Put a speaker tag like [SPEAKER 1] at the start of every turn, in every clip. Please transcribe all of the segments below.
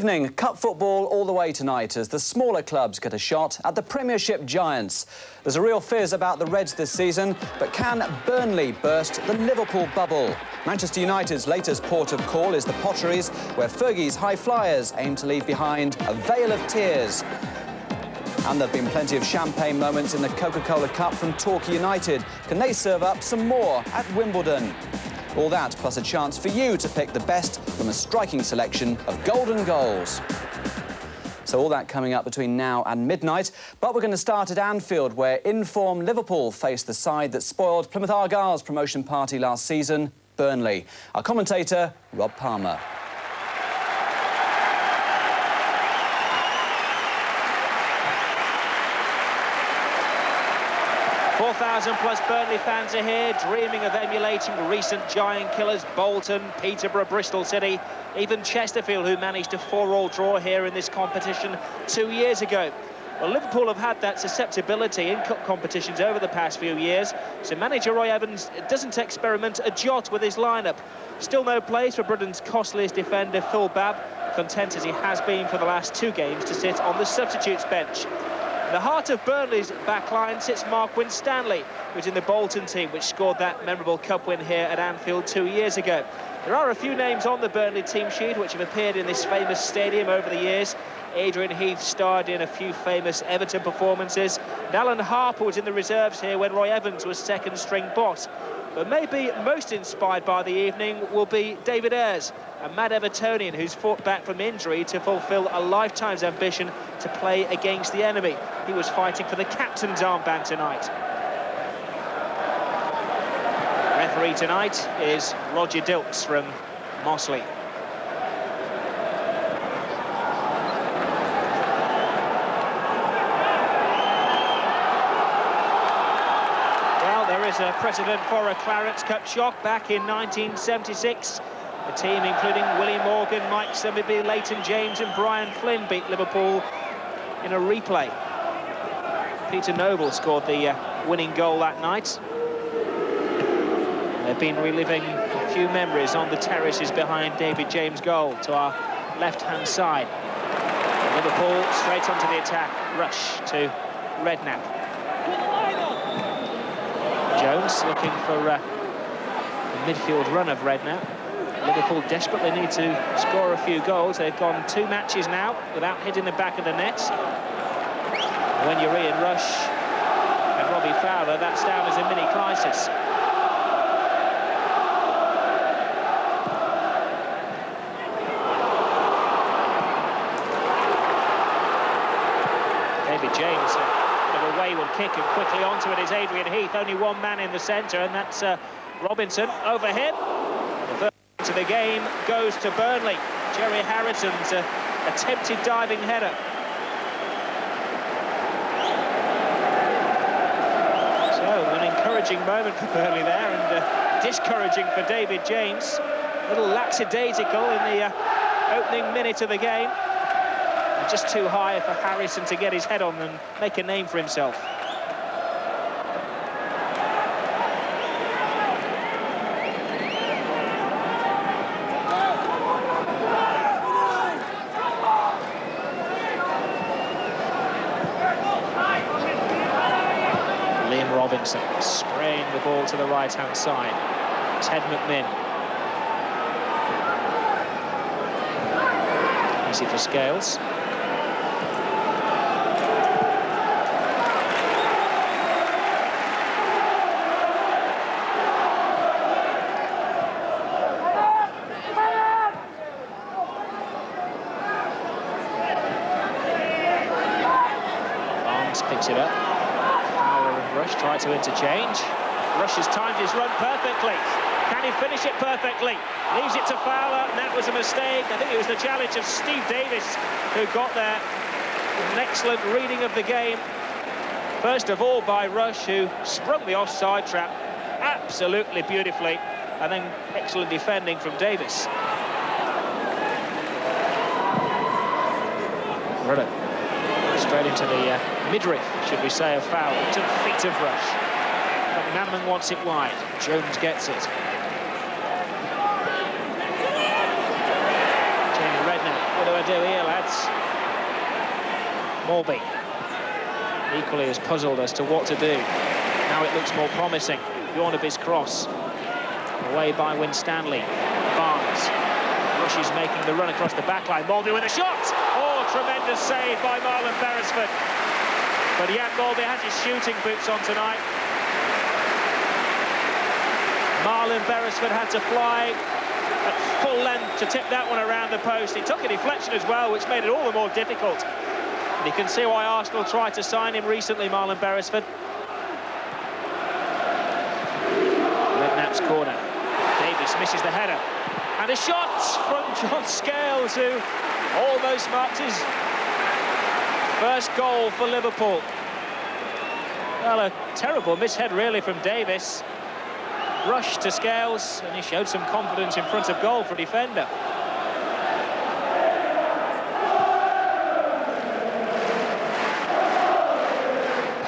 [SPEAKER 1] evening, cup football all the way tonight as the smaller clubs get a shot at the Premiership giants. There's a real fizz about the Reds this season, but can Burnley burst the Liverpool bubble? Manchester United's latest port of call is the Potteries, where Fergie's High Flyers aim to leave behind a veil of tears. And there have been plenty of champagne moments in the Coca-Cola Cup from Torquay United. Can they serve up some more at Wimbledon? All that plus a chance for you to pick the best from a striking selection of golden goals. So all that coming up between now and midnight. But we're going to start at Anfield, where in-form Liverpool face the side that spoiled Plymouth Argyle's promotion party last season, Burnley. Our commentator, Rob Palmer.
[SPEAKER 2] 4,000 plus Burnley fans are here, dreaming of emulating recent giant killers Bolton, Peterborough, Bristol City, even Chesterfield, who managed a 4-all draw here in this competition 2 years ago. Well, Liverpool have had that susceptibility in cup competitions over the past few years, so manager Roy Evans doesn't experiment a jot with his lineup. Still no place for Britain's costliest defender, Phil Babb, content as he has been for the last 2 games to sit on the substitutes bench. In the heart of Burnley's backline sits Mark Winstanley, who's in the Bolton team, which scored that memorable cup win here at Anfield 2 years ago. There are a few names on the Burnley team sheet which have appeared in this famous stadium over the years. Adrian Heath starred in a few famous Everton performances. And Alan Harper was in the reserves here when Roy Evans was second-string boss. But maybe most inspired by the evening will be David Ayres, a mad Evertonian who's fought back from injury to fulfil a lifetime's ambition to play against the enemy. He was fighting for the captain's armband tonight. Referee tonight is Roger Dilks from Mossley. There is a precedent for a Clarence Cup shock back in 1976. A team including Willie Morgan, Mike Summerby, Leighton James and Brian Flynn beat Liverpool in a replay. Peter Noble scored the winning goal that night. They've been reliving a few memories on the terraces behind David James' goal to our left-hand side. Liverpool straight onto the attack. Rush to Redknapp. Jones looking for a midfield run of Redknapp. Liverpool desperately need to score a few goals. They've gone 2 matches now without hitting the back of the net. When you're Ian Rush and Robbie Fowler, that's down as a mini crisis. David James, a wayward kick, and quickly onto it is Adrian Heath. Only one man in the centre, and that's Robinson over him. The first to the game goes to Burnley. Jerry Harrison's attempted diving header. So an encouraging moment for Burnley there, and discouraging for David James. A little lackadaisical in the opening minute of the game. Just too high for Harrison to get his head on and make a name for himself. Liam Robinson spraying the ball to the right-hand side. Ted McMinn. Easy for Scales. Picks it up. Fowler and Rush try to interchange. Rush has timed his run perfectly. Can he finish it perfectly? Leaves it to Fowler, and that was a mistake. I think it was the challenge of Steve Davis who got there. An excellent reading of the game. First of all by Rush, who sprung the offside trap absolutely beautifully, and then excellent defending from Davis. Rudder. Straight into the midriff, should we say, of Fowler, to the feet of Rush. McManaman wants it wide. Jones gets it. Jamie Redknapp with a to do here, lads? Morby, equally as puzzled as to what to do. Now it looks more promising. Bjornaby's cross. Away by Winstanley. Barnes. Rush is making the run across the back line. Morby with a shot! Oh, tremendous save by Marlon Beresford. But Jan Morby has his shooting boots on tonight. Marlon Beresford had to fly at full length to tip that one around the post. He took a deflection as well, which made it all the more difficult. And you can see why Arsenal tried to sign him recently, Marlon Beresford. Redknapp's corner. Davis misses the header. And a shot from John Scales, who almost marked his first goal for Liverpool. Well, a terrible mishead, really, from Davis. Rush to Scales, and he showed some confidence in front of goal for a defender.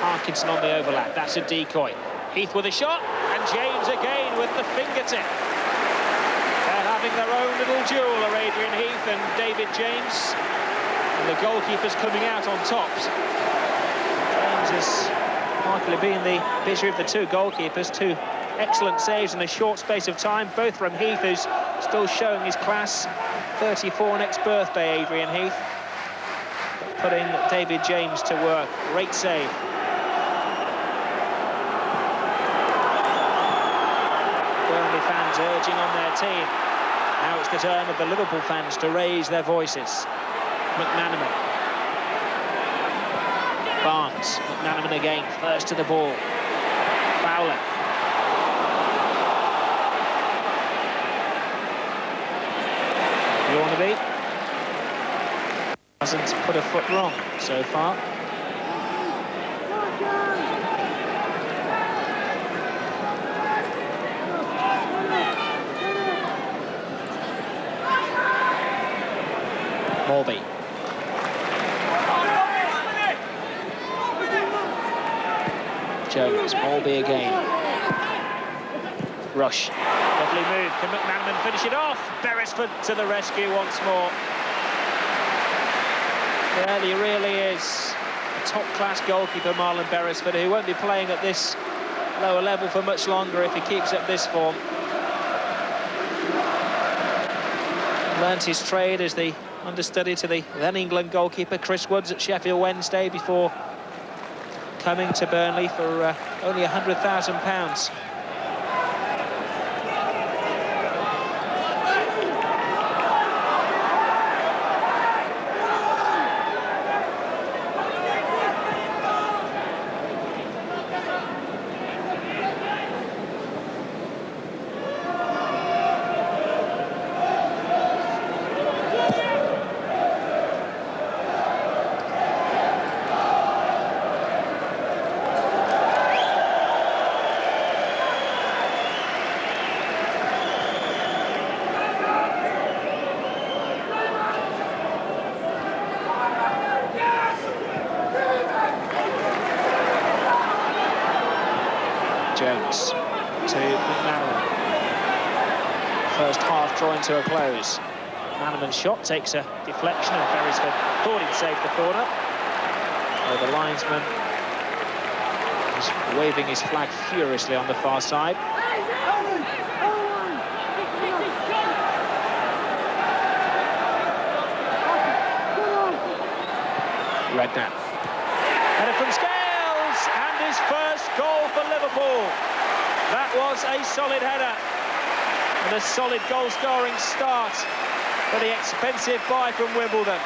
[SPEAKER 2] Parkinson on the overlap, that's a decoy. Heath with a shot, and James again with the fingertip. They're having their own little duel, are Adrian Heath and David James. And the goalkeeper's coming out on top. James has likely been the busier of the two goalkeepers. Two excellent saves in a short space of time, both from Heath, who's still showing his class. 34 next birthday, Adrian Heath. Putting David James to work. Great save. Burnley fans urging on their team. Now it's the turn of the Liverpool fans to raise their voices. McManaman. Barnes. McManaman again, first to the ball. Fowler. Bjornaby hasn't put a foot wrong so far. Morby. Jones, Morby again. Rush. Lovely move. Can McManaman finish it off? Beresford to the rescue once more. Well, he really is a top-class goalkeeper, Marlon Beresford, who won't be playing at this lower level for much longer if he keeps up this form. Learnt his trade as the understudy to the then England goalkeeper Chris Woods at Sheffield Wednesday before coming to Burnley for only £100,000. Jones to McManaman. First half drawing to a close. McManaman's shot takes a deflection and Beresford thought he'd saved the corner. The linesman is waving his flag furiously on the far side. Redknapp. Header from Scales, and his first goal for Liverpool. That was a solid header and a solid goal-scoring start for the expensive buy from Wimbledon.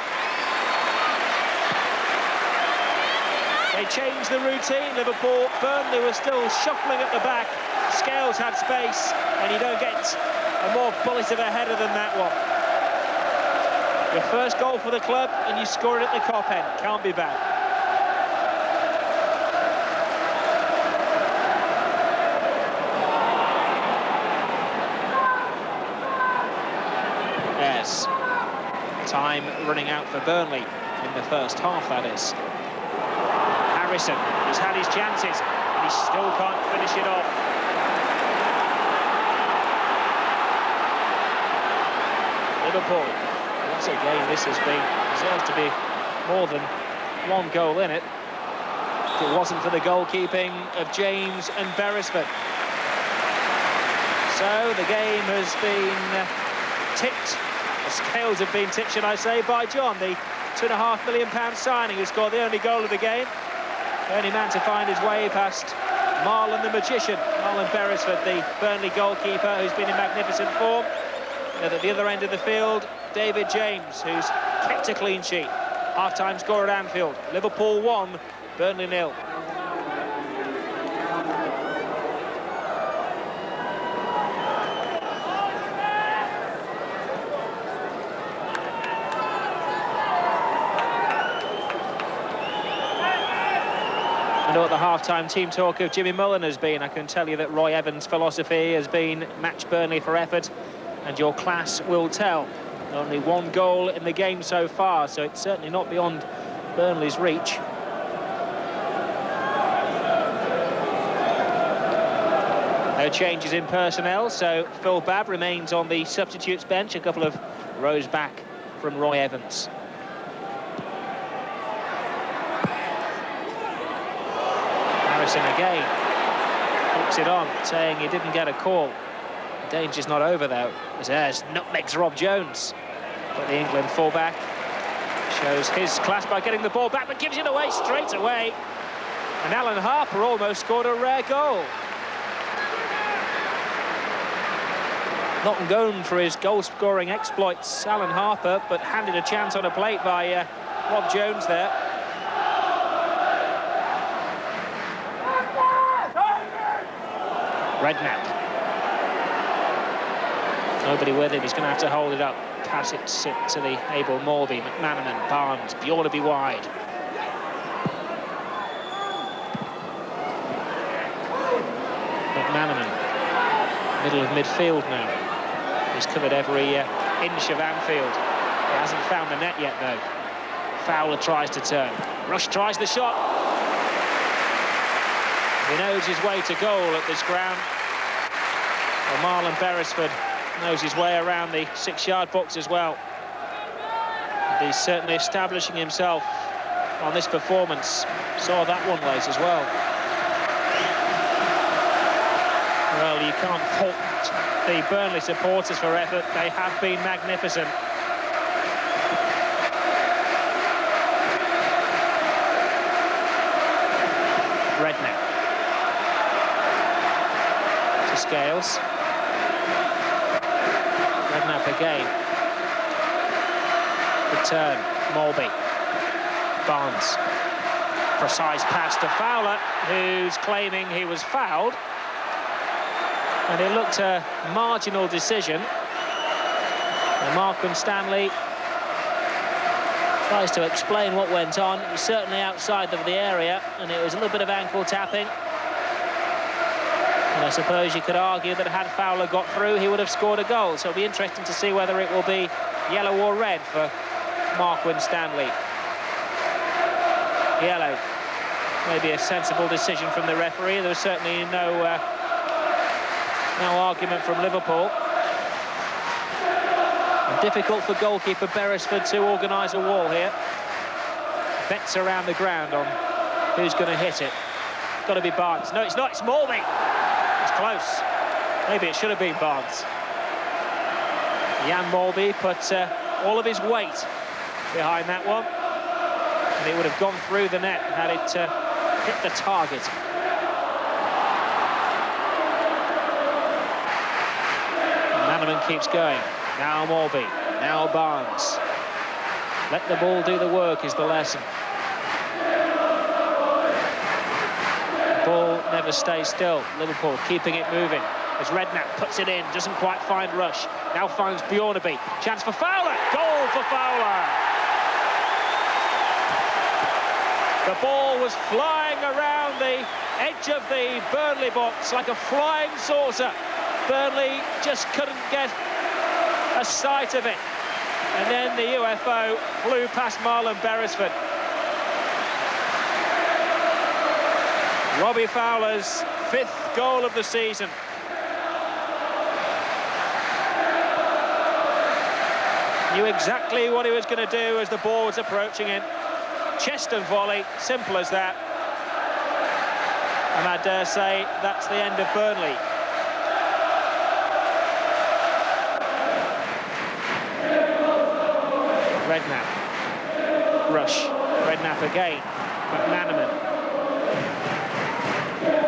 [SPEAKER 2] They changed the routine, Liverpool. Burnley were still shuffling at the back. Scales had space, and you don't get a more bullet of a header than that one. Your first goal for the club, and you score it at the Kop end. Can't be bad. Yes. Time running out for Burnley in the first half, that is. Harrison, he's had his chances, and he still can't finish it off. Liverpool That's a game this has been. Deserves to be more than one goal in it. If it wasn't for the goalkeeping of James and Beresford. So the game has been tipped, the scales have been tipped, should I say, by John, the £2.5 million signing, who scored the only goal of the game. The only man to find his way past Marlon the Magician. Marlon Beresford, the Burnley goalkeeper, who's been in magnificent form. And at the other end of the field, David James, who's kept a clean sheet. Half-time score at Anfield. Liverpool 1, Burnley 0. I know what the half-time team talk of Jimmy Mullen has been. I can tell you that Roy Evans' philosophy has been match Burnley for effort, and your class will tell. Only one goal in the game so far, so it's certainly not beyond Burnley's reach. No changes in personnel, so Phil Babb remains on the substitutes bench, a couple of rows back from Roy Evans. Harrison again flicks it on, saying he didn't get a call. The danger's not over though, as Ayres nutmegs Rob Jones. But the England fullback shows his class by getting the ball back, but gives it away straight away. And Alan Harper almost scored a rare goal. Not known for his goal-scoring exploits, Alan Harper, but handed a chance on a plate by Rob Jones there. Redknapp. Nobody with him, he's going to have to hold it up. Pass it to the able Morby, McManaman, Barnes, Bjornaby wide. McManaman, middle of midfield now. He's covered every inch of Anfield. He hasn't found the net yet though. Fowler tries to turn. Rush tries the shot. He knows his way to goal at this ground. Well, Marlon Beresford knows his way around the 6-yard box as well. And he's certainly establishing himself on this performance. Saw that one late as well. Well, you can't fault the Burnley supporters for effort. They have been magnificent. Redknapp. To Scales. Redknapp again. Return. Morby. Barnes. Precise pass to Fowler, who's claiming he was fouled. And it looked a marginal decision. And Mark Winstanley tries to explain what went on. It was certainly outside of the area, and it was a little bit of ankle tapping. And I suppose you could argue that had Fowler got through, he would have scored a goal. So it'll be interesting to see whether it will be yellow or red for Mark Winstanley. Yellow. Maybe a sensible decision from the referee. There was certainly no argument from Liverpool. And difficult for goalkeeper Beresford to organise a wall here. Bets around the ground on who's going to hit it. Got to be Barnes. No, it's not. It's Morby. It's close. Maybe it should have been Barnes. Jan Morby put all of his weight behind that one, and it would have gone through the net had it hit the target. Manaman keeps going. Now Morby. Now Barnes. Let the ball do the work is the lesson. The ball never stays still. Liverpool keeping it moving. As Redknapp puts it in, doesn't quite find Rush. Now finds Bjornaby. Chance for Fowler. Goal for Fowler. The ball was flying around the edge of the Burnley box like a flying saucer. Burnley just couldn't get a sight of it. And then the UFO flew past Marlon Beresford. Robbie Fowler's 5th goal of the season. Knew exactly what he was going to do as the ball was approaching him. Chest and volley, simple as that. And I dare say that's the end of Burnley. Redknapp. Rush. Redknapp again. McManaman.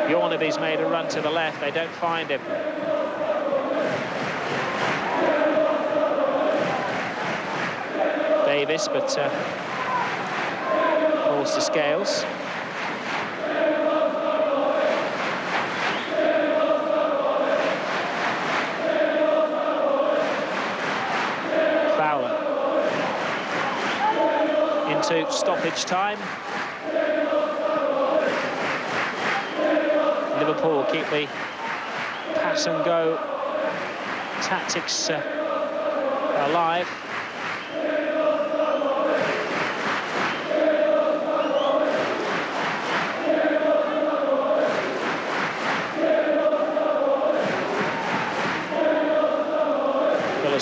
[SPEAKER 2] Bjornaby's made a run to the left. They don't find him. Davis, but falls to Scales. Fowler into stoppage time. Liverpool keep the pass and go tactics alive.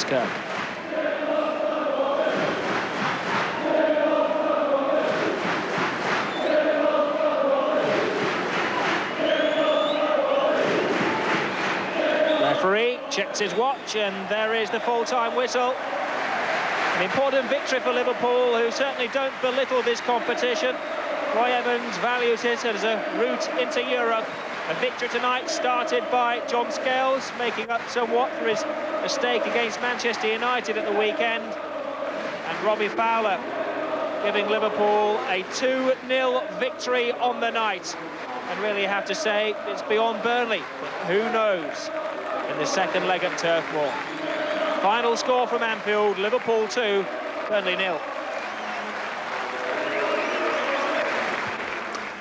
[SPEAKER 2] Kirk. Referee checks his watch, and there is the full-time whistle. An important victory for Liverpool, who certainly don't belittle this competition. Roy Evans values it as a route into Europe. A victory tonight started by John Scales, making up somewhat for his mistake against Manchester United at the weekend. And Robbie Fowler giving Liverpool a 2-0 victory on the night. And really have to say, it's beyond Burnley, but who knows in the second leg at Turf Moor. Final score from Anfield, Liverpool 2, Burnley 0.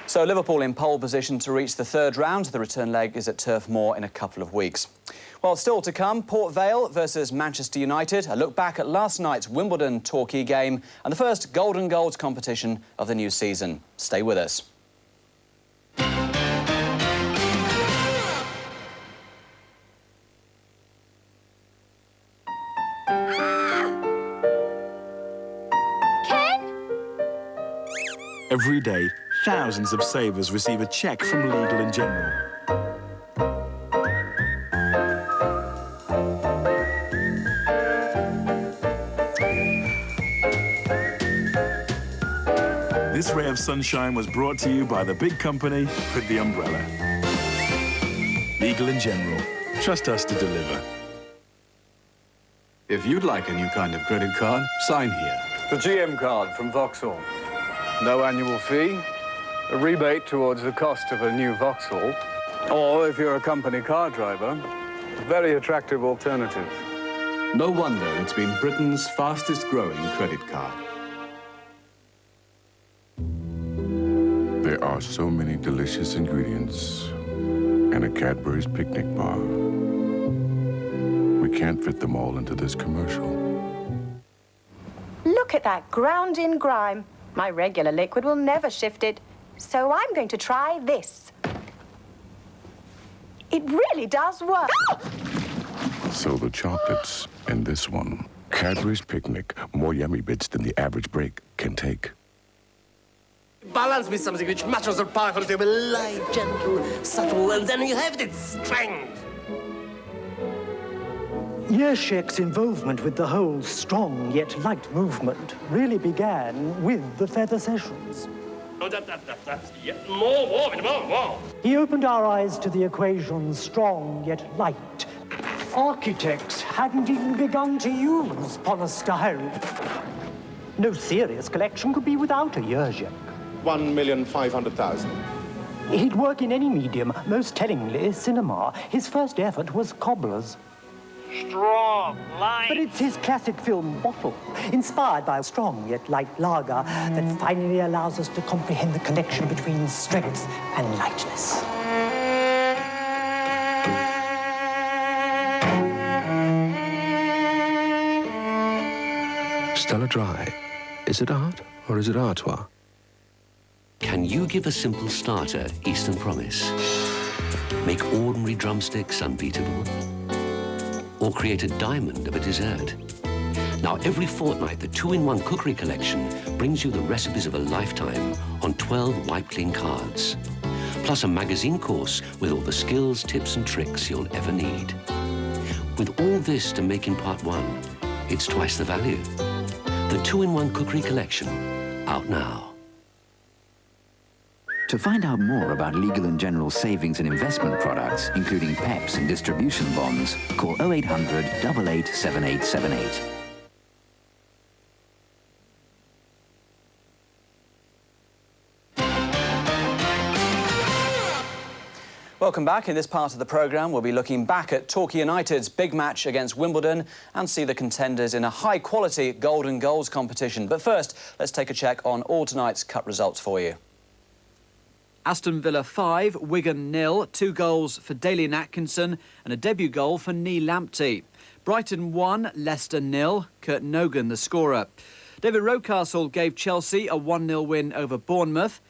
[SPEAKER 1] So Liverpool in pole position to reach the third round. The return leg is at Turf Moor in a couple of weeks. Well, still to come, Port Vale versus Manchester United. A look back at last night's Wimbledon Torquay game and the first Golden Goals competition of the new season. Stay with us.
[SPEAKER 3] Every day, thousands of savers receive a cheque from Legal & General. This ray of sunshine was brought to you by the big company with the umbrella. Legal & General. Trust us to deliver.
[SPEAKER 4] If you'd like a new kind of credit card, sign here.
[SPEAKER 5] The GM card from Vauxhall. No annual fee, a rebate towards the cost of a new Vauxhall. Or, if you're a company car driver, a very attractive alternative.
[SPEAKER 4] No wonder it's been Britain's fastest-growing credit card.
[SPEAKER 6] There are so many delicious ingredients in a Cadbury's picnic bar. We can't fit them all into this commercial.
[SPEAKER 7] Look at that ground in grime. My regular liquid will never shift it, so I'm going to try this. It really does work.
[SPEAKER 6] So the chocolates in this one. Cadbury's Picnic, more yummy bits than the average break can take.
[SPEAKER 8] Balance with something which matches the powerful to be light, gentle, subtle, and then you have its strength.
[SPEAKER 9] Yershek's involvement with the whole strong yet light movement really began with the feather sessions.
[SPEAKER 8] Oh, that's yet more.
[SPEAKER 9] He opened our eyes to the equation strong yet light. Architects hadn't even begun to use polystyrene. No serious collection could be without a Yershek.
[SPEAKER 10] 1,500,000.
[SPEAKER 9] He'd work in any medium, most tellingly cinema. His first effort was Cobblers.
[SPEAKER 2] Strong, light.
[SPEAKER 9] But it's his classic film Bottle, inspired by a strong yet light lager, that finally allows us to comprehend the connection between strength and lightness.
[SPEAKER 11] Stella Dry. Is it art or is it artois?
[SPEAKER 12] Can you give a simple starter Eastern promise? Make ordinary drumsticks unbeatable? Or create a diamond of a dessert? Now, every fortnight, the 2-in-1 Cookery Collection brings you the recipes of a lifetime on 12 wipe-clean cards, plus a magazine course with all the skills, tips and tricks you'll ever need. With all this to make in part 1, it's twice the value. The 2-in-1 Cookery Collection, out now.
[SPEAKER 13] To find out more about Legal & General savings and investment products, including PEPs and distribution bonds, call 0800 88 7878.
[SPEAKER 1] Welcome back. In this part of the programme, we'll be looking back at Torquay United's big match against Wimbledon and see the contenders in a high-quality golden goals competition. But first, let's take a check on all tonight's cup results for you.
[SPEAKER 14] Aston Villa 5, Wigan 0, 2 goals for Dalian Atkinson and a debut goal for Neil Lamptey. Brighton 1, Leicester 0, Kurt Nogan the scorer. David Rocastle gave Chelsea a 1-0 win over Bournemouth.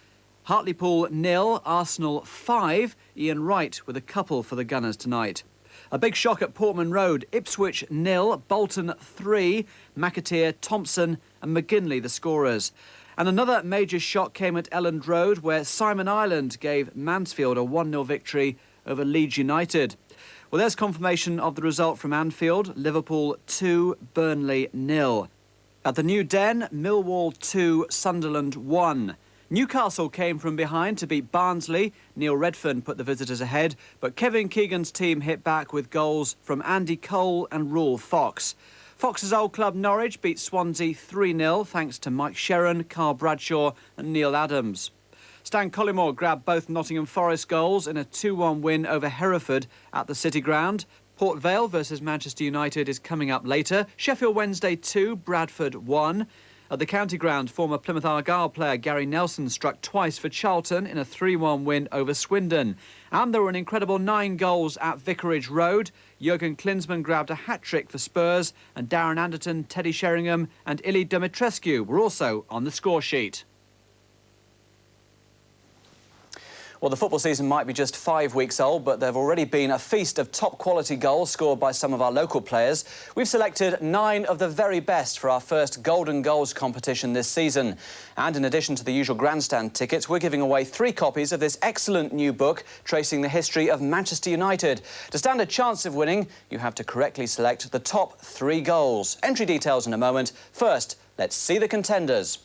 [SPEAKER 14] Hartlepool 0, Arsenal 5, Ian Wright with a couple for the Gunners tonight. A big shock at Portman Road, Ipswich 0, Bolton 3, McAteer, Thompson and McGinley the scorers. And another major shock came at Elland Road, where Simon Island gave Mansfield a 1-0 victory over Leeds United. Well, there's confirmation of the result from Anfield, Liverpool 2, Burnley 0. At the New Den, Millwall 2, Sunderland 1. Newcastle came from behind to beat Barnsley. Neil Redfern put the visitors ahead, but Kevin Keegan's team hit back with goals from Andy Cole and Rule Fox. Fox's old club Norwich beat Swansea 3-0 thanks to Mike Sherron, Carl Bradshaw and Neil Adams. Stan Collymore grabbed both Nottingham Forest goals in a 2-1 win over Hereford at the City Ground. Port Vale versus Manchester United is coming up later. Sheffield Wednesday 2, Bradford 1. At the County Ground, former Plymouth Argyle player Gary Nelson struck twice for Charlton in a 3-1 win over Swindon. And there were an incredible 9 goals at Vicarage Road. Jurgen Klinsmann grabbed a hat-trick for Spurs, and Darren Anderton, Teddy Sheringham and Ili Dumitrescu were also on the score sheet.
[SPEAKER 1] Well, the football season might be just 5 weeks old, but there have already been a feast of top-quality goals scored by some of our local players. We've selected 9 of the very best for our first Golden Goals competition this season. And in addition to the usual grandstand tickets, we're giving away 3 copies of this excellent new book tracing the history of Manchester United. To stand a chance of winning, you have to correctly select the top 3 goals. Entry details in a moment. First, let's see the contenders.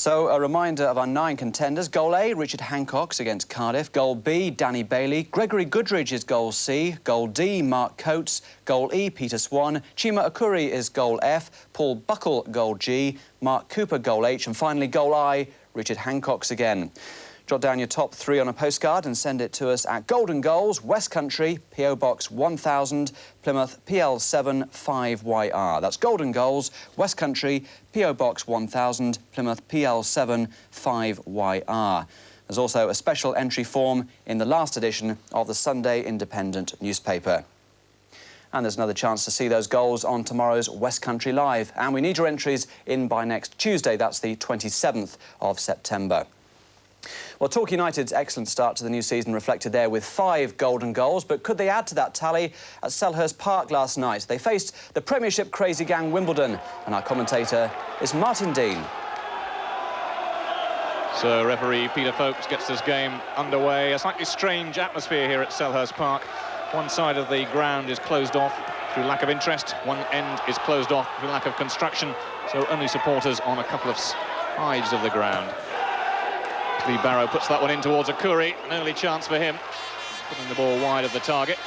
[SPEAKER 1] So, a reminder of our 9 contenders. Goal A, Richard Hancock's against Cardiff. Goal B, Danny Bailey. Gregory Goodridge is goal C. Goal D, Mark Coates. Goal E, Peter Swan. Chima Okuri is goal F. Paul Buckle, goal G. Mark Cooper, goal H. And finally, goal I, Richard Hancock's again. Jot down your top 3 on a postcard and send it to us at Golden Goals, West Country, P.O. Box 1000, Plymouth, PL7 5YR. That's Golden Goals, West Country, P.O. Box 1000, Plymouth, PL7 5YR. There's also a special entry form in the last edition of the Sunday Independent newspaper. And there's another chance to see those goals on tomorrow's West Country Live. And we need your entries in by next Tuesday. That's the 27th of September. Well, Torquay United's excellent start to the new season reflected there with 5 golden goals, but could they add to that tally at Selhurst Park last night? They faced the Premiership crazy gang Wimbledon, and our commentator is Martin Dean.
[SPEAKER 15] So referee Peter Folkes gets this game underway. A slightly strange atmosphere here at Selhurst Park. One side of the ground is closed off through lack of interest. One end is closed off through lack of construction, so only supporters on a couple of sides of the ground. Lee Barrow puts that one in towards Okuri. An early chance for him, putting the ball wide of the target.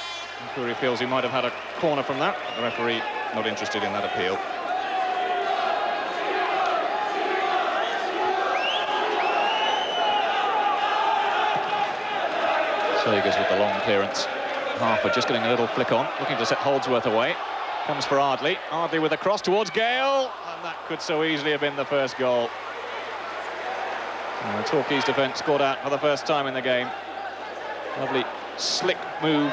[SPEAKER 15] Okuri feels he might have had a corner from that. The referee not interested in that appeal. Sagers with the long clearance. Harford just getting a little flick on, looking to set Holdsworth away. Comes for Ardley. Ardley with a cross towards Gale, and that could so easily have been the first goal. Torquay's defence scored out for the first time in the game. Lovely slick move.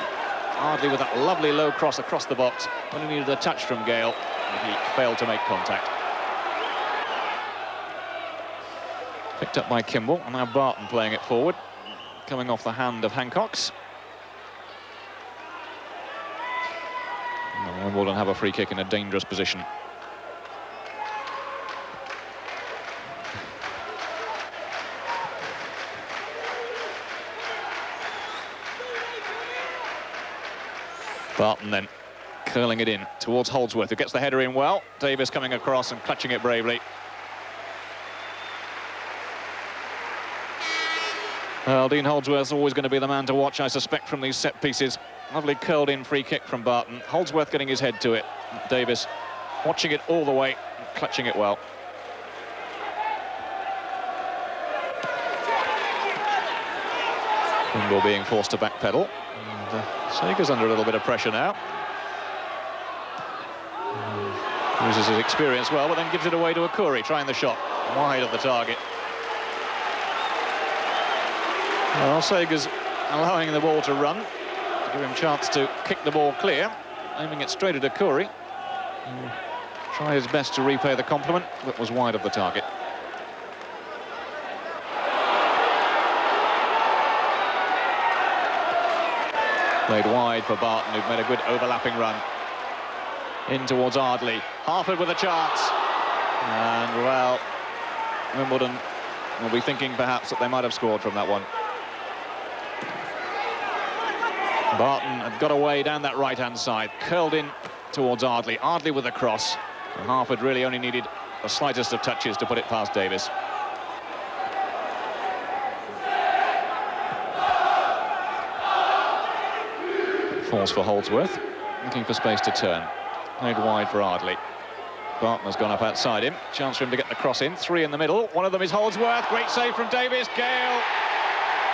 [SPEAKER 15] Ardley with that lovely low cross across the box when he needed a touch from Gale, and he failed to make contact. Picked up by Kimball, and now Barton playing it forward, coming off the hand of Hancock's. And Wimbledon have a free kick in a dangerous position. Barton then curling it in towards Holdsworth, who gets the header in well. Davis coming across and clutching it bravely. Well, Dean Holdsworth's always going to be the man to watch, I suspect, from these set pieces. Lovely curled in free kick from Barton. Holdsworth getting his head to it. Davis watching it all the way and clutching it well. Kimball being forced to backpedal. Sagers under a little bit of pressure now. Uses his experience well, but then gives it away to Okuri, trying the shot wide of the target. Well, Sagers allowing the ball to run, to give him a chance to kick the ball clear, aiming it straight at Okuri. Try his best to repay the compliment, but was wide of the target. Played wide for Barton, who'd made a good overlapping run. In towards Ardley. Harford with a chance. And, well, Wimbledon will be thinking perhaps that they might have scored from that one. Barton had got away down that right-hand side, curled in towards Ardley. Ardley with a cross. And Harford really only needed the slightest of touches to put it past Davis. Falls for Holdsworth, looking for space to turn. Played wide for Ardley. Barton has gone up outside him. Chance for him to get the cross in. 3 in the middle. One of them is Holdsworth. Great save from Davis. Gale.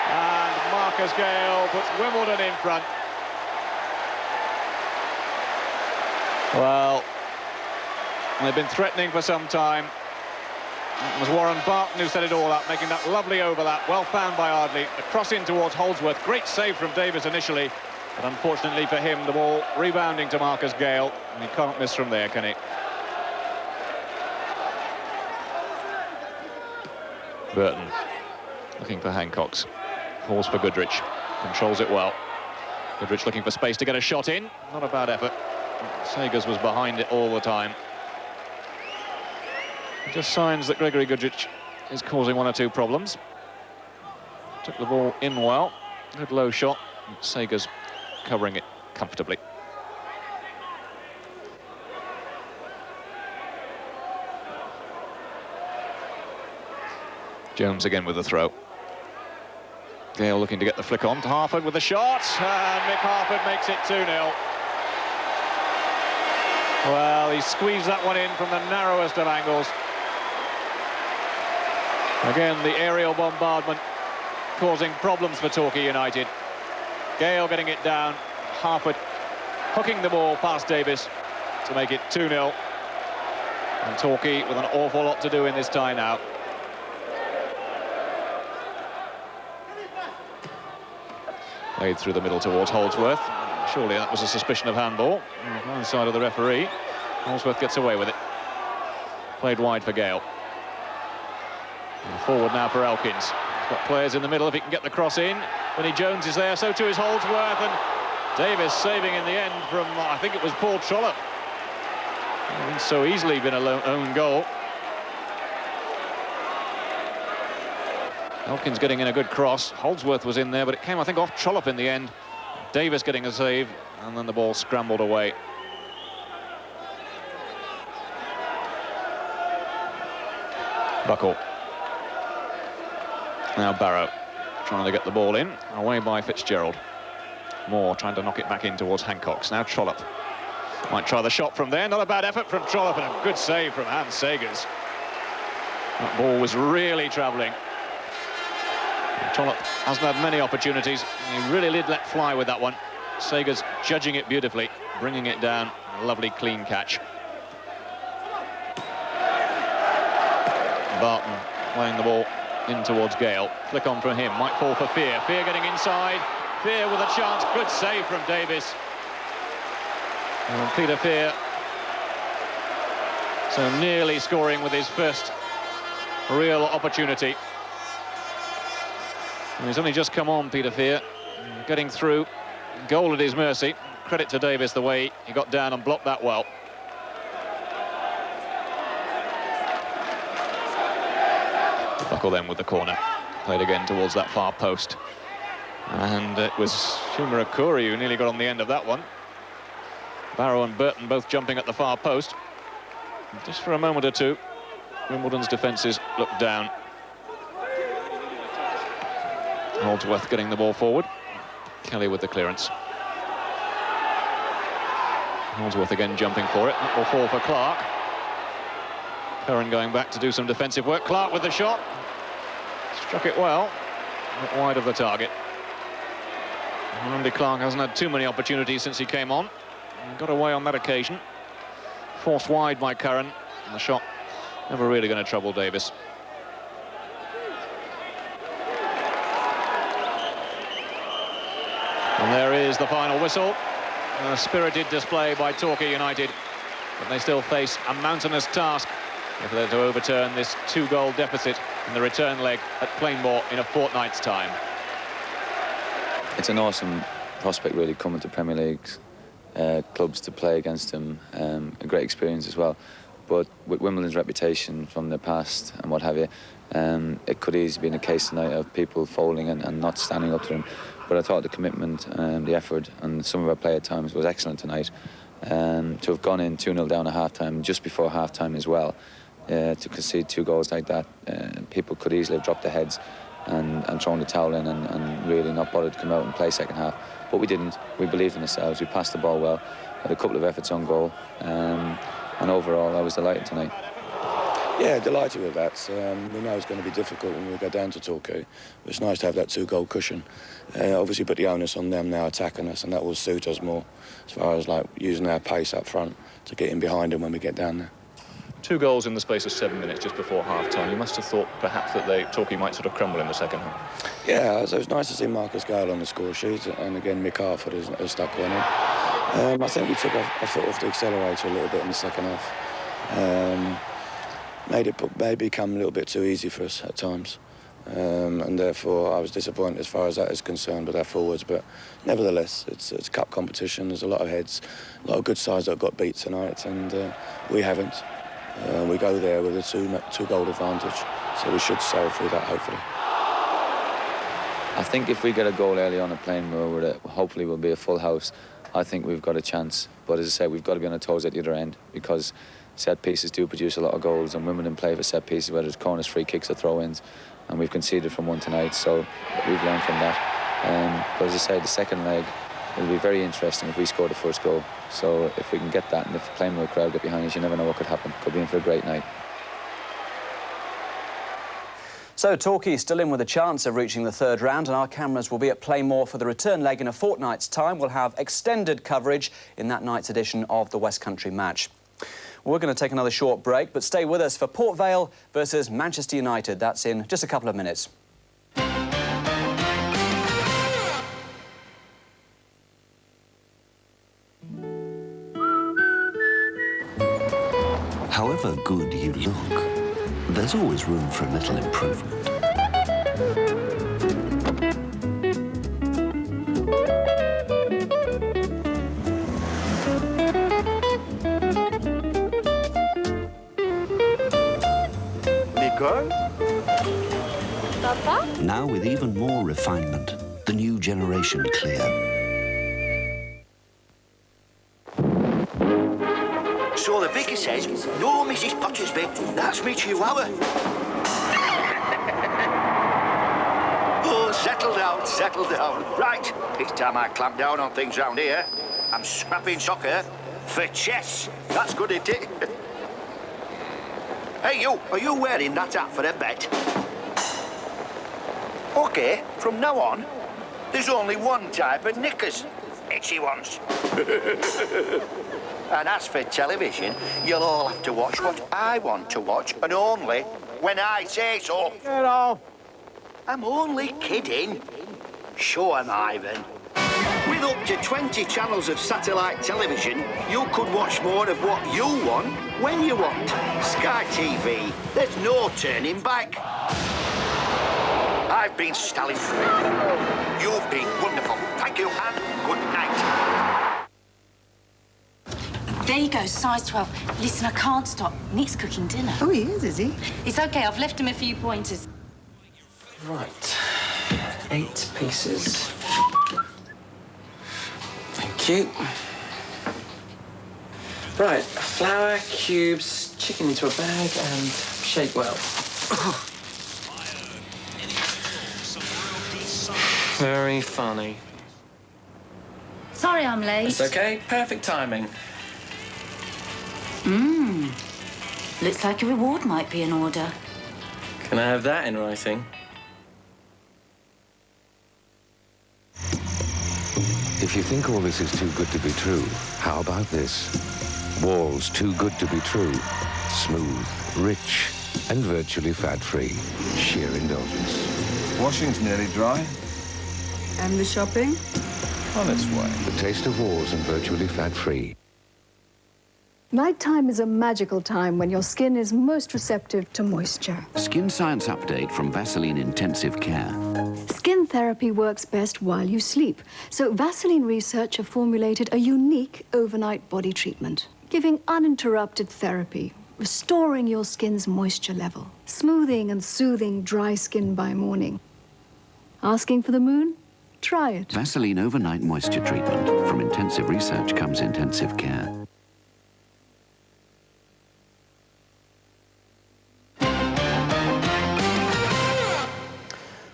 [SPEAKER 15] And Marcus Gale puts Wimbledon in front. Well, they've been threatening for some time. It was Warren Barton who set it all up, making that lovely overlap. Well found by Ardley. A cross in towards Holdsworth. Great save from Davis initially. But unfortunately for him, the ball rebounding to Marcus Gale. And he can't miss from there, can he? Burton looking for Hancock's. Falls for Goodrich. Controls it well. Goodrich looking for space to get a shot in. Not a bad effort. Sagers was behind it all the time. Just signs that Gregory Goodrich is causing 1 or 2 problems. Took the ball in well. Good low shot. Sagers covering it comfortably. Jones again with the throw. Gale looking to get the flick on. Harford with the shot, and Mick Harford makes it 2-0. Well, he squeezed that one in from the narrowest of angles. Again, the aerial bombardment causing problems for Torquay United. Gale getting it down, Harford hooking the ball past Davis to make it 2-0. And Torquay with an awful lot to do in this tie now. Played through the middle towards Holdsworth. Surely that was a suspicion of handball on the side of the referee. Holdsworth gets away with it. Played wide for Gale. And forward now for Elkins. He's got players in the middle if he can get the cross in. Vinnie Jones is there, so too is Holdsworth, and Davis saving in the end from, I think it was Paul Trollope. It's so easily been a own goal. Elkins getting in a good cross. Holdsworth was in there, but it came, I think, off Trollope in the end. Davis getting a save, and then the ball scrambled away. Buckle. Now Barrow trying to get the ball in, away by Fitzgerald. Moore trying to knock it back in towards Hancock's. Now Trollope might try the shot from there. Not a bad effort from Trollope, and a good save from Hans Sagers. That ball was really travelling. Trollope hasn't had many opportunities. He really did let fly with that one. Sagers judging it beautifully, bringing it down. A lovely clean catch. Barton playing the ball in towards Gale. Flick on from him, might fall for Fear. Fear getting inside. Fear with a chance. Good save from Davis. And Peter Fear so nearly scoring with his first real opportunity. And he's only just come on, Peter Fear, getting through. Goal at his mercy. Credit to Davis the way he got down and blocked that well. Buckle then with the corner. Played again towards that far post. And it was Shumarakuri who nearly got on the end of that one. Barrow and Burton both jumping at the far post. Just for a moment or two, Wimbledon's defences looked down. Holdsworth getting the ball forward. Kelly with the clearance. Holdsworth again jumping for it. That will fall for Clark. Curran going back to do some defensive work. Clark with the shot. Struck it well, but wide of the target. Andy Clark hasn't had too many opportunities since he came on. Got away on that occasion. Forced wide by Curran, and the shot never really going to trouble Davis. And there is the final whistle. A spirited display by Torquay United, but they still face a mountainous task if they're to overturn this 2-goal deficit in the return leg at Plainmoor in a fortnight's time.
[SPEAKER 16] It's an awesome prospect, really, coming to Premier League's clubs to play against them. A great experience as well. But with Wimbledon's reputation from the past and what have you, it could easily be a case tonight of people folding and not standing up to them. But I thought the commitment, the effort, and some of our play at times was excellent tonight. To have gone in 2-0 down at half-time, just before half-time as well, to concede 2 goals like that, people could easily have dropped their heads and thrown the towel in and really not bothered to come out and play second half. But we didn't. We believed in ourselves. We passed the ball well, had a couple of efforts on goal, and overall I was delighted tonight.
[SPEAKER 17] Yeah, delighted with that. We know it's going to be difficult when we go down to Torquay. It's nice to have that 2-goal cushion. Obviously put the onus on them now attacking us, and that will suit us more as far as like using our pace up front to get in behind them when we get down there.
[SPEAKER 15] 2 goals in the space of 7 minutes just before half-time. You must have thought perhaps that Torquay might sort of crumble in the second half.
[SPEAKER 17] Yeah, so it was nice to see Marcus Gale on the score sheet, and again Mick Harford has stuck one in. I think we took our foot off the accelerator a little bit in the second half. Made it become a little bit too easy for us at times, and therefore I was disappointed as far as that is concerned with our forwards. But nevertheless, it's cup competition. There's a lot of heads, a lot of good sides that have got beat tonight, and we haven't. We go there with a 2-goal advantage, so we should sail through that hopefully.
[SPEAKER 16] I think if we get a goal early on at Plainmoor, where it hopefully will be a full house, I think we've got a chance. But as I say, we've got to be on our toes at the other end, because set pieces do produce a lot of goals, and Wimbledon play for set pieces, whether it's corners, free kicks or throw-ins, and we've conceded from one tonight, so we've learned from that. But as I say, the second leg will be very interesting if we score the first goal. So if we can get that, and if playing with a crowd get behind us, you never know what could happen. Could be in for a great night.
[SPEAKER 1] So Torquay still in with a chance of reaching the third round, and our cameras will be at Playmore for the return leg in a fortnight's time. We'll have extended coverage in that night's edition of the West Country match. We're going to take another short break, but stay with us for Port Vale versus Manchester United. That's in just a couple of minutes.
[SPEAKER 12] However good you look, there's always room for a little improvement.
[SPEAKER 8] Nicole?
[SPEAKER 12] Papa? Now with even more refinement, the new generation Clear.
[SPEAKER 18] So the vicar says, no, Mrs. Pottersby, that's me chihuahua. Oh, settle down, settle down. Right, it's time I clamp down on things round here. I'm scrapping soccer for chess. That's good, isn't it? Hey, you, are you wearing that hat for a bet? OK, from now on, there's only one type of knickers. Itchy ones. And as for television, you'll all have to watch what I want to watch, and only when I say so.
[SPEAKER 8] Get off.
[SPEAKER 18] I'm only kidding. Show 'em, Ivan. With up to 20 channels of satellite television, you could watch more of what you want, when you want. Sky TV, there's no turning back. I've been Stalin. You've been wonderful. Thank you, and good night.
[SPEAKER 19] There you go, size 12. Listen, I can't stop. Nick's cooking dinner.
[SPEAKER 20] Oh, he is he?
[SPEAKER 19] It's OK, I've left him a few pointers.
[SPEAKER 21] Right. 8 pieces. Thank you. Right, flour, cubes, chicken into a bag, and shake well. Very funny.
[SPEAKER 19] Sorry I'm late.
[SPEAKER 21] It's OK. Perfect timing.
[SPEAKER 19] Looks like a reward might be in order.
[SPEAKER 21] Can I have that in writing?
[SPEAKER 6] If you think all this is too good to be true, how about this? Walls too good to be true. Smooth, rich, and virtually fat-free. Sheer indulgence.
[SPEAKER 5] Washing's nearly dry.
[SPEAKER 20] And the shopping?
[SPEAKER 5] On its way.
[SPEAKER 6] The taste of walls and virtually fat-free.
[SPEAKER 22] Nighttime is a magical time when your skin is most receptive to moisture.
[SPEAKER 13] Skin Science Update from Vaseline Intensive Care.
[SPEAKER 22] Skin therapy works best while you sleep, so Vaseline Research have formulated a unique overnight body treatment, giving uninterrupted therapy, restoring your skin's moisture level, smoothing and soothing dry skin by morning. Asking for the moon? Try it.
[SPEAKER 13] Vaseline Overnight Moisture Treatment. From Intensive Research comes Intensive Care.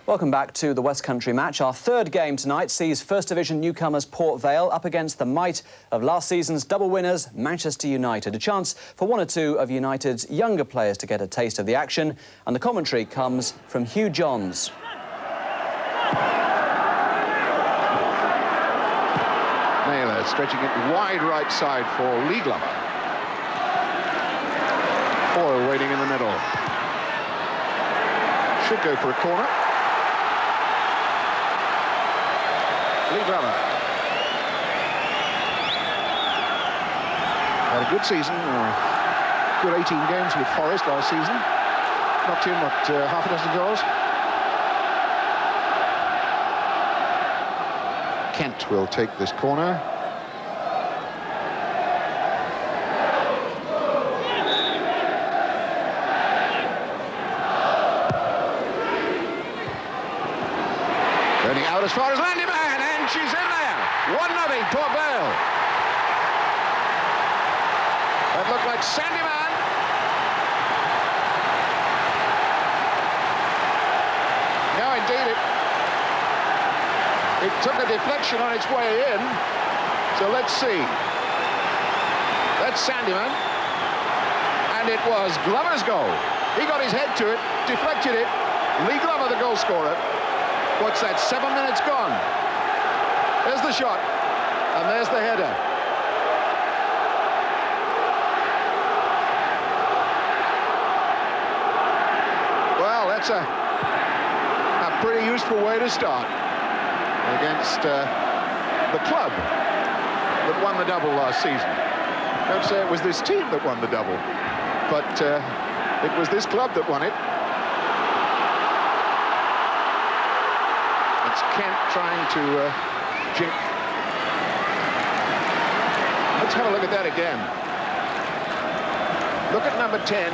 [SPEAKER 1] Welcome back to the West Country match. Our third game tonight sees First Division newcomers Port Vale up against the might of last season's double winners, Manchester United. A chance for one or two of United's younger players to get a taste of the action, and the commentary comes from Hugh Johns.
[SPEAKER 23] Naylor stretching it wide right side for Lee Glover. Foyle waiting in the middle. Should go for a corner. Lee Glover. Had a good season, good 18 games with Forest last season. Knocked in, what, half a dozen goals? Kent will take this corner. Turning out as far as Landyman, and she's in there. 1-0, Port Vale. A That looked like Sandyman. No, indeed, it took a deflection on its way in. So let's see. That's Sandyman. And it was Glover's goal. He got his head to it, deflected it. Lee Glover, the goal scorer. What's that, 7 minutes gone? There's the shot, and there's the header. Well, that's a pretty useful way to start against the club that won the double last season. Don't say it was this team that won the double, but it was this club that won it. It's Kent trying to jink. Let's have a look at that again. Look at number 10,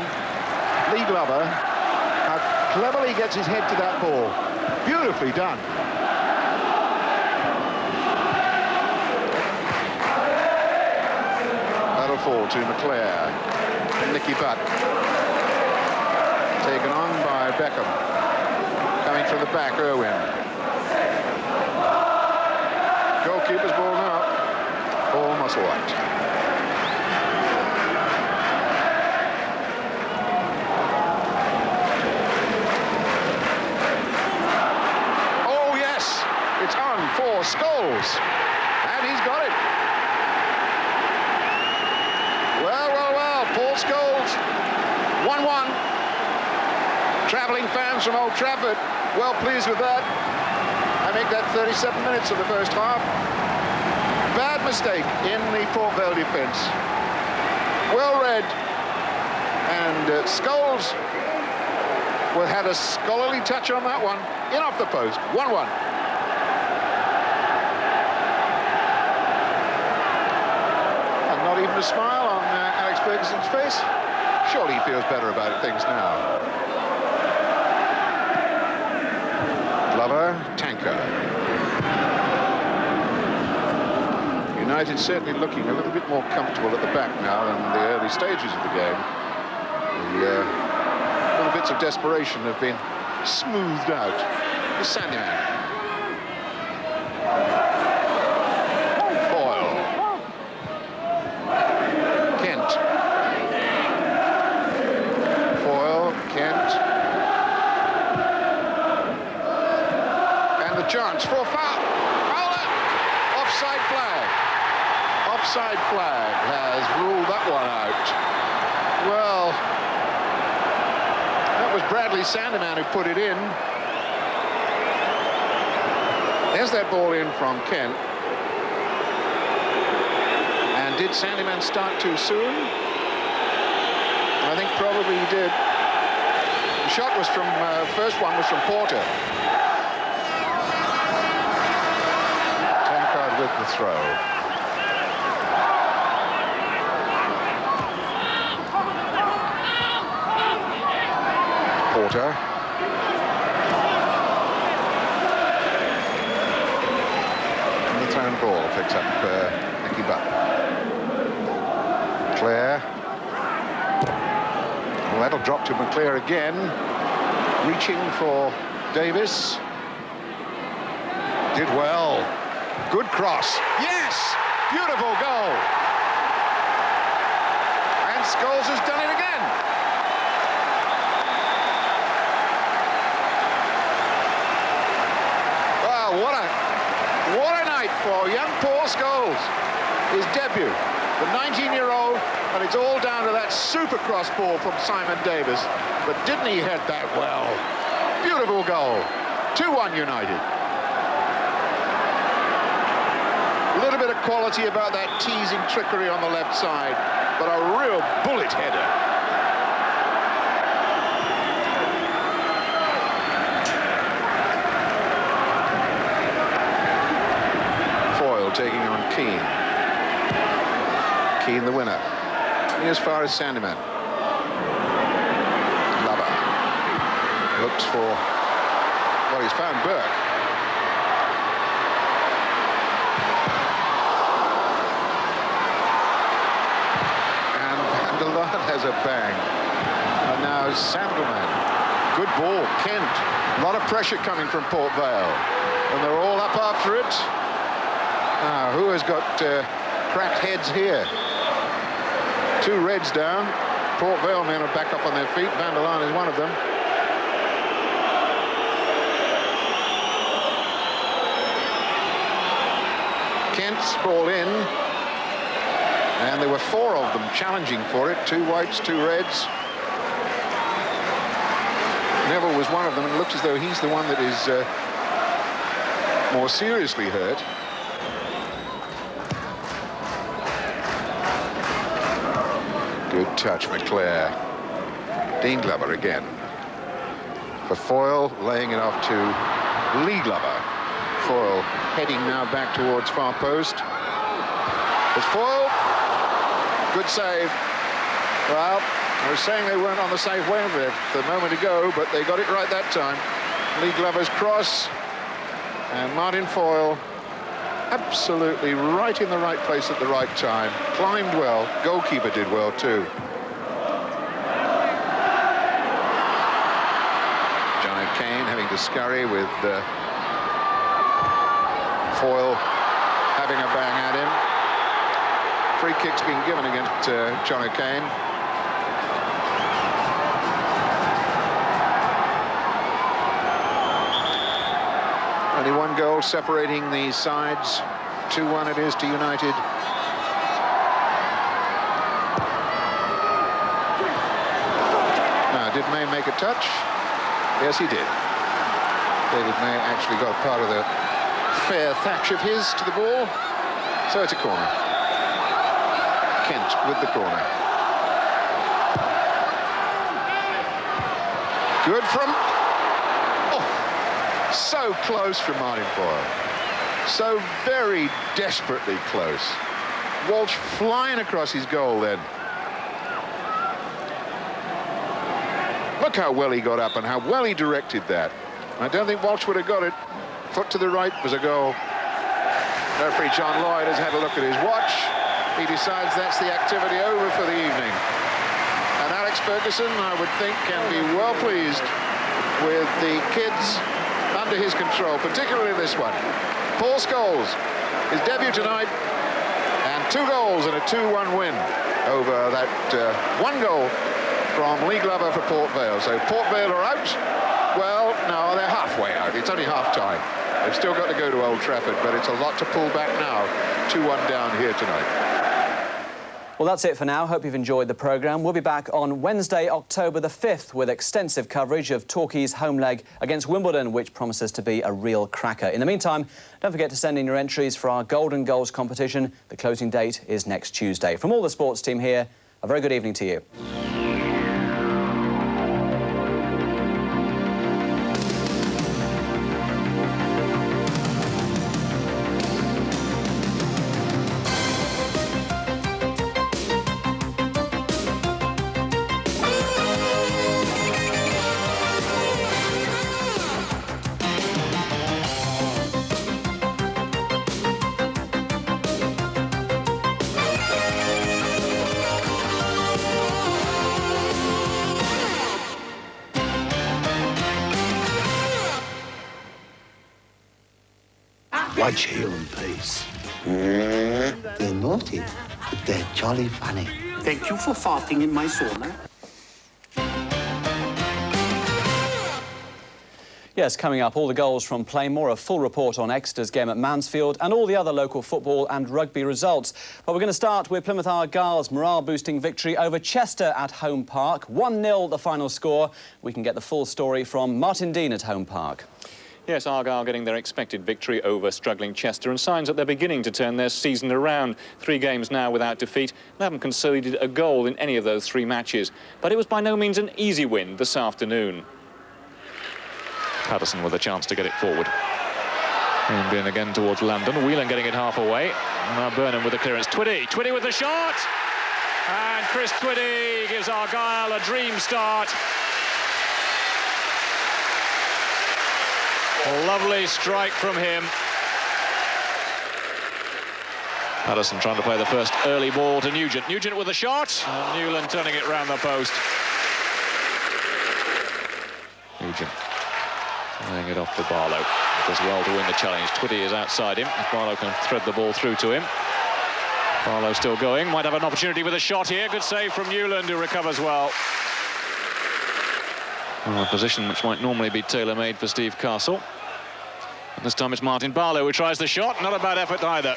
[SPEAKER 23] Lee Glover, how cleverly he gets his head to that ball. Beautifully done. That'll fall to McClare. Nicky Butt. Taken on by Beckham. Coming from the back, Irwin. Goalkeeper's ball now. Paul Musselwhite. Oh, yes! It's on for Scholes. And he's got it. Well, well, well. Paul Scholes. 1-1. Travelling fans from Old Trafford well pleased with that. I make that 37 minutes of the first half. Bad mistake in the Port Vale defence. Well read. And Scholes had a scholarly touch on that one. In off the post. 1-1. And not even a smile on Alex Ferguson's face. Surely he feels better about things now. Glover, Tanker. United certainly looking a little bit more comfortable at the back now than the early stages of the game. The little bits of desperation have been smoothed out. The Sandyman. Foyle. Kent. Foyle, Kent. And the chance for a foul. Fowler! Offside flag. Offside flag has ruled that one out. Well, that was Bradley Sandyman who put it in. There's that ball in from Kent. And did Sandyman start too soon? I think probably he did. The shot was from, first one was from Porter. Tankard with the throw. Porter. And the thrown ball picks up Nicky Butt. Clare. Well, that'll drop to McClare again. Reaching for Davis. Did well. Good cross. Yes! Beautiful goal. And Scholes has done it again. What a night for young Paul Scholes. His debut, the 19-year-old, and it's all down to that super cross ball from Simon Davis. But didn't he head that well? Beautiful goal. 2-1 United. A little bit of quality about that teasing trickery on the left side, but a real bullet header. Taking on Keane. Keane the winner. As far as Sandyman. Glover. Looks for... Well, he's found Burke. And has a bang. And now Sandelman. Good ball, Kent. A lot of pressure coming from Port Vale. And they're all up after it. Now, who has got cracked heads here? 2 Reds down. Port Vale men are back up on their feet. Van der Laan is one of them. Kent's ball in. And there were 4 of them challenging for it. 2 whites, 2 reds. Neville was one of them, and it looks as though he's the one that is more seriously hurt. Good touch, McClare. Dean Glover again. For Foyle, laying it off to Lee Glover. Foyle heading now back towards far post. It's Foyle. Good save. Well, I was saying they weren't on the safe wavelength a moment ago, but they got it right that time. Lee Glover's cross, and Martin Foyle absolutely right in the right place at the right time. Climbed well. Goalkeeper did well too. John O'Kane having to scurry with Foyle having a bang at him. Free kick's been given against John O'Kane. Only 1 goal separating the sides. 2-1 it is to United. Now, did May make a touch? Yes, he did. David May actually got part of the fair thatch of his to the ball. So it's a corner. Kent with the corner. Good from... So close from Martin Foyle. So very desperately close. Walsh flying across his goal then. Look how well he got up and how well he directed that. I don't think Walsh would have got it. Foot to the right was a goal. Referee John Lloyd has had a look at his watch. He decides that's the activity over for the evening. And Alex Ferguson, I would think, can be well pleased with the kids under his control, particularly this one. Paul Scholes, his debut tonight, and 2 goals and a 2-1 win over that 1 goal from Lee Glover for Port Vale. So Port Vale are out. Well, no, they're halfway out. It's only half-time. They've still got to go to Old Trafford, but it's a lot to pull back now. 2-1 down here tonight.
[SPEAKER 1] Well, that's it for now. Hope you've enjoyed the programme. We'll be back on Wednesday, October the 5th, with extensive coverage of Torquay's home leg against Wimbledon, which promises to be a real cracker. In the meantime, don't forget to send in your entries for our Golden Goals competition. The closing date is next Tuesday. From all the sports team here, a very good evening to you.
[SPEAKER 3] Watch Hale and Pace. They're naughty, but they're jolly funny. Thank you for farting in my sauna.
[SPEAKER 1] Yes, coming up, all the goals from Plainmoor, a full report on Exeter's game at Mansfield and all the other local football and rugby results. But we're going to start with Plymouth Argyle's morale-boosting victory over Chester at Home Park. 1-0 the final score. We can get the full story from Martin Dean at Home Park.
[SPEAKER 15] Yes, Argyle getting their expected victory over struggling Chester, and signs that they're beginning to turn their season around. 3 games now without defeat. They haven't conceded a goal in any of those 3 matches. But it was by no means an easy win this afternoon. Patterson with a chance to get it forward. And in again towards London. Whelan getting it half away. Now Burnham with the clearance. Twitty with the shot! And Chris Twitty gives Argyle a dream start. A lovely strike from him. Addison trying to play the first early ball to Nugent. Nugent with a shot, and Newland turning it round the post. Nugent laying it off to Barlow. Does well to win the challenge. Twitty is outside him. If Barlow can thread the ball through to him. Barlow still going. Might have an opportunity with a shot here. Good save from Newland, who recovers well. A position which might normally be tailor-made for Steve Castle. And this time it's Martin Barlow who tries the shot. Not a bad effort either.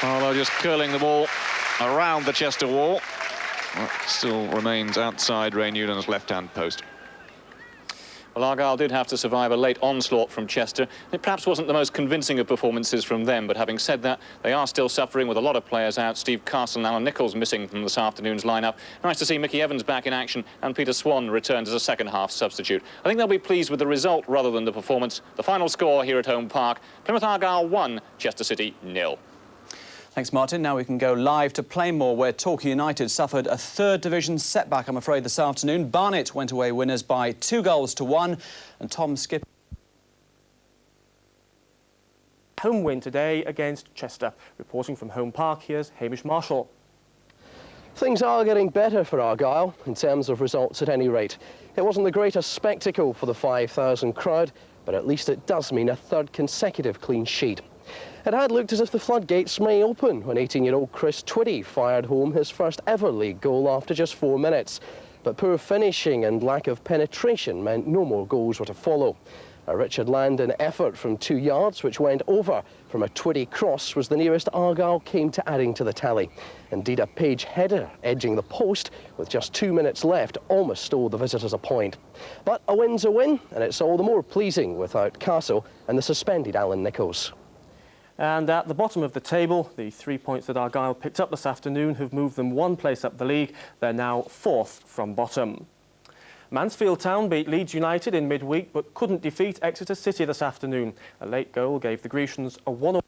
[SPEAKER 15] Barlow just curling the ball around the Chester wall. Well, still remains outside Ray Newland's left-hand post. Well, Argyle did have to survive a late onslaught from Chester. It perhaps wasn't the most convincing of performances from them, but having said that, they are still suffering with a lot of players out. Steve Castle and Alan Nichols missing from this afternoon's lineup. Nice to see Mickey Evans back in action, and Peter Swan returned as a second-half substitute. I think they'll be pleased with the result rather than the performance. The final score here at Home Park, Plymouth Argyle 1, Chester City 0.
[SPEAKER 1] Thanks, Martin. Now we can go live to Plainmoor, where Torquay United suffered a third division setback, I'm afraid, this afternoon. Barnet went away winners by 2-1, and Tom Skip.
[SPEAKER 4] Home win today against Chester. Reporting from Home Park, here's Hamish Marshall.
[SPEAKER 7] Things are getting better for Argyle, in terms of results at any rate. It wasn't the greatest spectacle for the 5,000 crowd, but at least it does mean a third consecutive clean sheet. It had looked as if the floodgates may open when 18-year-old Chris Twitty fired home his first ever league goal after just 4 minutes. But poor finishing and lack of penetration meant no more goals were to follow. A Richard Landon effort from 2 yards, which went over from a Twitty cross, was the nearest Argyle came to adding to the tally. Indeed, a Page header edging the post with just 2 minutes left almost stole the visitors a point. But a win's a win, and it's all the more pleasing without Castle and the suspended Alan Nichols.
[SPEAKER 4] And at the bottom of the table, the 3 points that Argyle picked up this afternoon have moved them 1 place up the league. They're now 4th from bottom. Mansfield Town beat Leeds United in midweek but couldn't defeat Exeter City this afternoon. A late goal gave the Grecians a 1-0